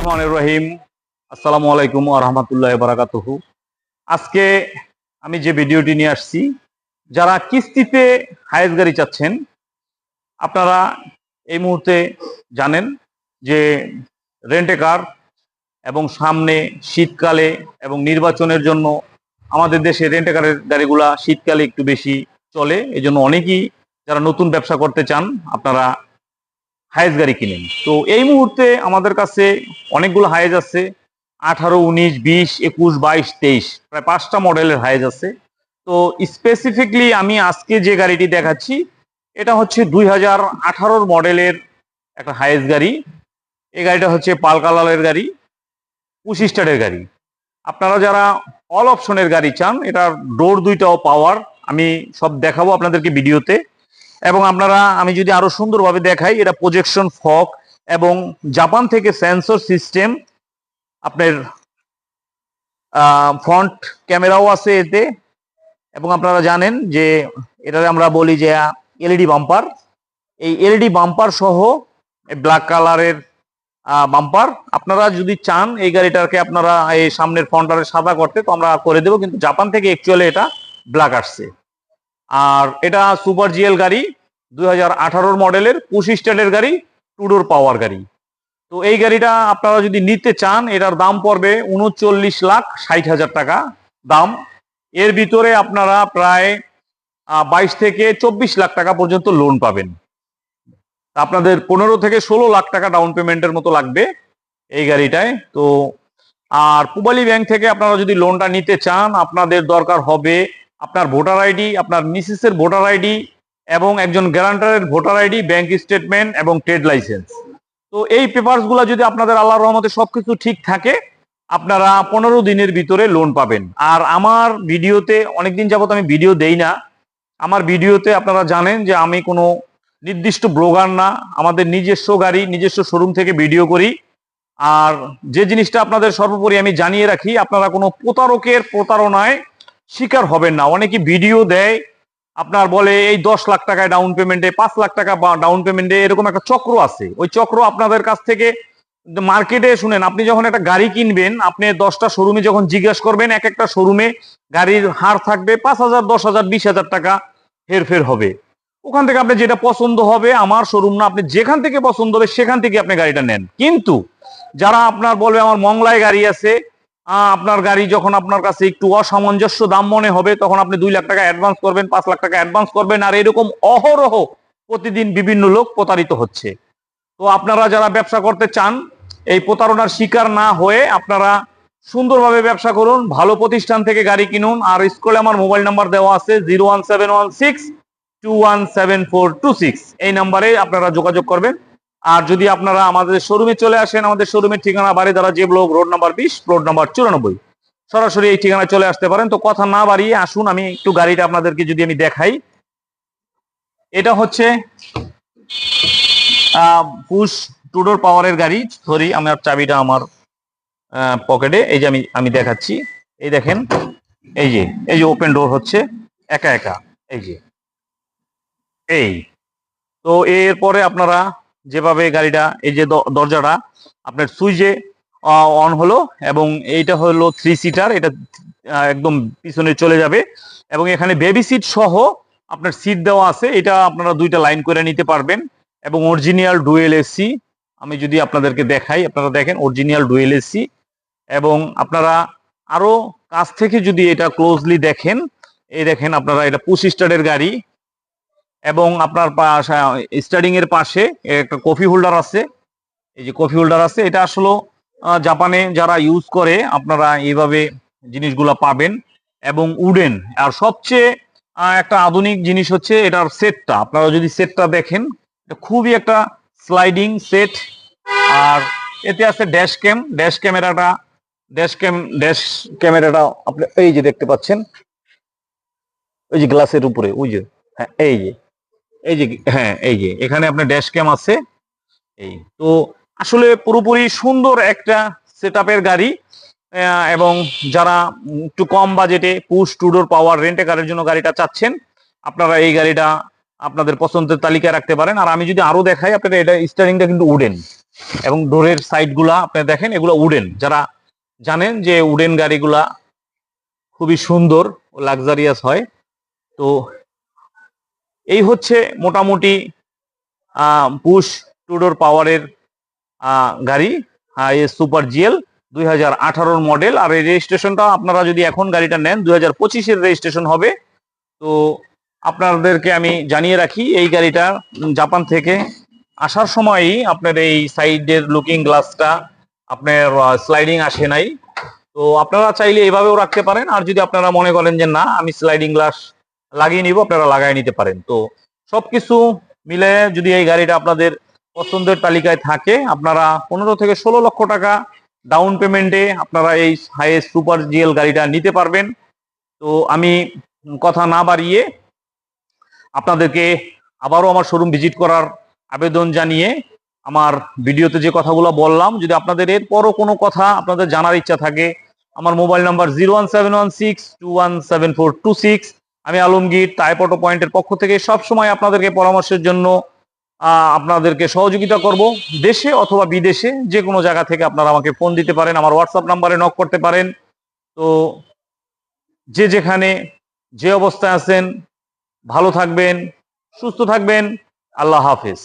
রহমানির রহিম। আসসালামু আলাইকুম ওয়া রাহমাতুল্লাহি ওয়া বারাকাতুহু। আজকে আমি যে ভিডিওটি নিয়ে আসছি, যারা কিস্তিতে হায়েস গাড়ি চাচ্ছেন, আপনারা এই মুহূর্তে জানেন যে রেন্টে কার এবং সামনে শীতকালে এবং নির্বাচনের জন্য আমাদের দেশে রেন্টে কারের গাড়িগুলা শীতকালে একটু বেশি চলে। এই জন্য অনেকেই যারা নতুন ব্যবসা করতে চান, আপনারা হায়েস গাড়ি কিনেন। তো এই মুহূর্তে আমাদের কাছে অনেকগুলো হায়েস আছে, 18, 19, 20, 21, 22, 23, প্রায় 5টা মডেলের হায়েস আছে। তো স্পেসিফিকলি আমি আজকে যে গাড়িটি দেখাচ্ছি, এটা হচ্ছে 2018 মডেলের একটা হায়েস গাড়ি। এই গাড়িটা হচ্ছে পাল কালারের গাড়ি, 25 স্টারের গাড়ি। আপনারা যারা অল অপশনের গাড়ি চান, এটার ডোর দুইটাও পাওয়ার, আমি সব দেখাবো আপনাদেরকে ভিডিওতে। এবং আপনারা, আমি যদি আরো সুন্দরভাবে দেখাই, এটা প্রজেকশন ফগ এবং জাপান থেকে সেন্সর সিস্টেম, আপনার ফ্রন্ট ক্যামেরাও আছে এতে। এবং আপনারা জানেন যে এটাকে আমরা বলি যে এলইডি বাম্পার। এই এলইডি বাম্পার সহ ব্ল্যাক কালারের বাম্পার। আপনারা যদি চান এই গাড়িটাকে আপনারা এই সামনের ফ্রন্টারে সাদা করতে, তো আমরা করে দেবো, কিন্তু জাপান থেকে অ্যাকচুয়ালি এটা ব্ল্যাক আসছে। আর এটা সুপার জিএল গাড়ি, 2018 মডেলের 25 স্টারের গাড়ি, টু ডোর পাওয়ার গাড়ি। তো এই গাড়িটা আপনারা যদি নিতে চান, এটার দাম পড়বে 39,60,000 টাকা দাম। এর ভিতরে আপনারা প্রায় 22 থেকে 24 লাখ টাকা পর্যন্ত লোন পাবেন। আপনাদের 15 থেকে 16 লাখ টাকা ডাউন পেমেন্টের মতো লাগবে এই গাড়িটায়। তো আর পূবালী ব্যাংক থেকে আপনারা যদি লোনটা নিতে চান, আপনাদের দরকার হবে আপনার ভোটার আইডি, আপনার মিসেসের ভোটার আইডি এবং একজন গ্যারান্টারের ভোটার আইডি, ব্যাংক স্টেটমেন্ট এবং ট্রেড লাইসেন্স। তো এই পেপারস গুলা যদি আপনাদের আল্লাহর রহমতে সবকিছু ঠিক থাকে, আপনারা 15 দিনের ভিতরে লোন পাবেন। আর আমার ভিডিওতে অনেকদিন যাবত আমি ভিডিও দেই না। আমার ভিডিওতে আপনারা জানেন যে আমি কোনো নির্দিষ্ট ব্লগার না, আমাদের নিজস্ব গাড়ি নিজস্ব শোরুম থেকে ভিডিও করি। আর যে জিনিসটা আপনাদের সর্বোপরি আমি জানিয়ে রাখি, আপনারা কোনো প্রতারকের প্রতারণায় শিকার হবেন না। অনেকে ভিডিও দেয়, আপনার বলে এই 10 লাখ টাকায় ডাউন পেমেন্টে, 5 লাখ টাকা ডাউন পেমেন্টে, এরকম একটা চক্র আছে। ওই চক্র আপনাদের কাছ থেকে মার্কেটে, শুনেন, আপনি যখন একটা গাড়ি কিনবেন, আপনি 10টা শোরুমে যখন জিজ্ঞাসা করবেন, এক একটা শোরুমে গাড়ির হার থাকবে 5,000, 10,000, 20,000 টাকা হেরফের হবে। ওখান থেকে আপনি যেটা পছন্দ হবে, আমার শোরুম না, আপনি যেখান থেকে পছন্দ হবে সেখান থেকে আপনি গাড়িটা নেন। কিন্তু যারা আপনার বলবে আমার মংলায় গাড়ি আছে, আপনার গাড়ি যখন আপনার কাছে একটু অসামঞ্জস্য দাম মনে হবে, তখন আপনি 2 লাখ টাকা অ্যাডভান্স করবেন, 5 লাখ টাকা অ্যাডভান্স করবেন। আর এরকম অহরহ প্রতিদিন বিভিন্ন লোক প্রতারিত হচ্ছে। তো আপনারা যারা ব্যবসা করতে চান, এই প্রতারণার শিকার না হয়ে আপনারা সুন্দরভাবে ব্যবসা করুন, ভালো প্রতিষ্ঠান থেকে গাড়ি কিনুন। আর স্ক্রলে আমার মোবাইল নাম্বার দেওয়া আছে, 01716217426। এই নাম্বারে আপনারা যোগাযোগ করবেন। আর যদি আপনারা আমাদের শোরুমে চলে আসেন, আমাদের শোরুমের ঠিকানা Baridhara J block, road number 20, plot number 94। সরাসরি এই ঠিকানায় চলে আসতে পারেন। তো কথা না বাড়িয়ে আসুন, আমি একটু গাড়িটা আপনাদেরকে যদি আমি দেখাই। এটা হচ্ছে পুশ টু ডোর পাওয়ারের গাড়ি। সরি, আমার চাবিটা আমার পকেটে, এই যে আমি দেখাচ্ছি। এই দেখেন, এই যে ওপেন ডোর হচ্ছে একা একা, এই যে এই। তো এরপরে আপনারা যেভাবে গাড়িটা, এই যে দরজাটা আপনার সুইচে অন হলো, এবং এইটা হলো 3 সিটার, এটা একদম পিছনে চলে যাবে। এবং এখানে বেবি সিট সহ আপনার সিট দেওয়া আছে, এটা আপনারা 2টা লাইন করে নিতে পারবেন। এবং অরিজিনাল ডুয়েল এসি, আমি যদি আপনাদেরকে দেখাই, আপনারা দেখেন অরিজিনাল ডুয়েল এসি। এবং আপনারা আরো কাছ থেকে যদি এটা ক্লোজলি দেখেন, এই দেখেন আপনারা, এটা 25 স্টারের গাড়ি। এবং আপনার স্টারিং এর পাশে একটা কফি হোল্ডার আছে, এই যে কফি হোল্ডার আছে। এটা আসলে জাপানে যারা ইউজ করে, আপনারা এইভাবে জিনিসগুলা পাবেন। এবং উডেন। আর সবচেয়ে একটা আধুনিক জিনিস হচ্ছে এটার সেটটা, আপনারা যদি সেটটা দেখেন, এটা খুবই একটা স্লাইডিং সেট। আর এতে আছে ড্যাশ ক্যামেরাটা আপনি এই যে দেখতে পাচ্ছেন, ওই যে গ্লাসের উপরে, ওই যে, হ্যাঁ এই যে হ্যাঁ, এই যে এখানে আপনার ড্যাশ ক্যাম আছে। এই তো আসলে পুরোপুরি সুন্দর একটা সেটআপের গাড়ি। এবং যারা একটু কম বাজেটে পুশ টু ডোর পাওয়ার রেন্টে কারের জন্য গাড়িটা চাচ্ছেন, আপনারা এই গাড়িটা আপনাদের পছন্দের তালিকায় রাখতে পারেন। আর আমি যদি আরো দেখাই, আপনারা, এটা স্টিয়ারিংটা কিন্তু উডেন, এবং ডোরের সাইডগুলা আপনি দেখেন, এগুলো উডেন। যারা জানেন যে উডেন গাড়িগুলা খুবই সুন্দর ও লাক্সারিয়াস হয়। তো এই হচ্ছে মোটামুটি পুশ টু ডোর পাওয়ারের গাড়ি সুপার জিএল 2018 মডেল। আর এই রেজিস্ট্রেশনটা আপনারা যদি এখন গাড়িটা নেন 2025-এর রেজিস্ট্রেশন হবে। তো আপনাদেরকে আমি জানিয়ে রাখি, এই গাড়িটা জাপান থেকে আসার সময়ই আপনার এই সাইডের লুকিং গ্লাসটা আপনার স্লাইডিং আসে নাই। তো আপনারা চাইলে এভাবেও রাখতে পারেন, আর যদি আপনারা মনে করেন যে না আমি স্লাইডিং গ্লাস লাগিয়ে নিব, আপনারা লাগাই নিতে পারেন। তো সবকিছু মিলে যদি এই গাড়িটা আপনাদের পছন্দের তালিকায় থাকে, আপনারা 15 থেকে 16 লক্ষ টাকা ডাউন পেমেন্টে আপনারা এই হাইয়েস্ট সুপার জিএল গাড়িটা নিতে পারবেন। তো আমি কথা না বাড়িয়ে আপনাদেরকে আবারও আমার শোরুম ভিজিট করার আবেদন জানিয়ে আমার ভিডিওতে যে কথাগুলো বললাম, যদি আপনাদের এরপরও কোনো কথা আপনাদের জানার ইচ্ছা থাকে, আমার মোবাইল নাম্বার 01716217426। আমি আলমগীর টাইপ অটো পয়েন্টের পক্ষ থেকে সবসময় আপনাদেরকে পরামর্শের জন্য আপনাদেরকে সহযোগিতা করব। দেশে অথবা বিদেশে যে কোনো জায়গা থেকে আপনারা আমাকে ফোন দিতে পারেন, আমার হোয়াটসঅ্যাপ নাম্বারে নক করতে পারেন। তো যে যেখানে যে অবস্থায় আছেন, ভালো থাকবেন, সুস্থ থাকবেন। আল্লাহ হাফেজ।